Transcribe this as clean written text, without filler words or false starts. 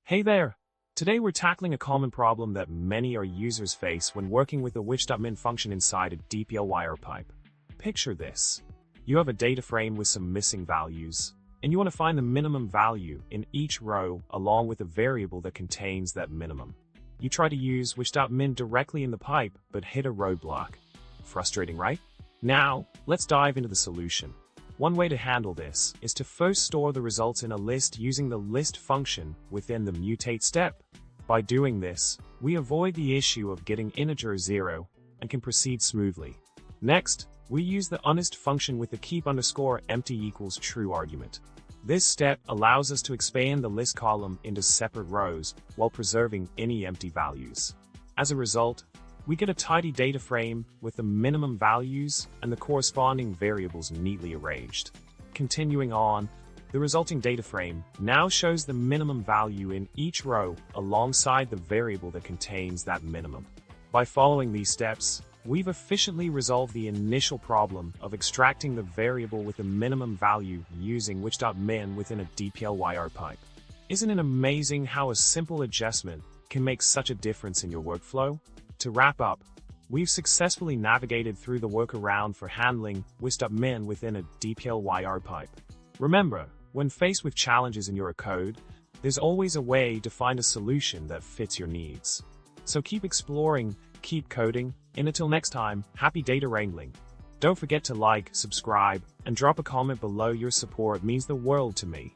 Hey there! Today we're tackling a common problem that many our users face when working with the which.min function inside a dplyr pipe. Picture this. You have a data frame with some missing values, and you want to find the minimum value in each row along with a variable that contains that minimum. You try to use which.min directly in the pipe, but hit a roadblock. Frustrating, right? Now, let's dive into the solution. One way to handle this is to first store the results in a list using the list function within the mutate step. By doing this, we avoid the issue of getting integer 0 and can proceed smoothly. Next, we use the unnest function with the keep_empty=true argument. This step allows us to expand the list column into separate rows while preserving any empty values. As a result, we get a tidy data frame with the minimum values and the corresponding variables neatly arranged. Continuing on, the resulting data frame now shows the minimum value in each row alongside the variable that contains that minimum. By following these steps, we've efficiently resolved the initial problem of extracting the variable with the minimum value using which.min within a dplyr pipe. Isn't it amazing how a simple adjustment can make such a difference in your workflow? To wrap up, we've successfully navigated through the workaround for handling which.min within a dplyr pipe. Remember, when faced with challenges in your code, there's always a way to find a solution that fits your needs. So keep exploring, keep coding, and until next time, happy data wrangling. Don't forget to like, subscribe, and drop a comment below. Your support means the world to me.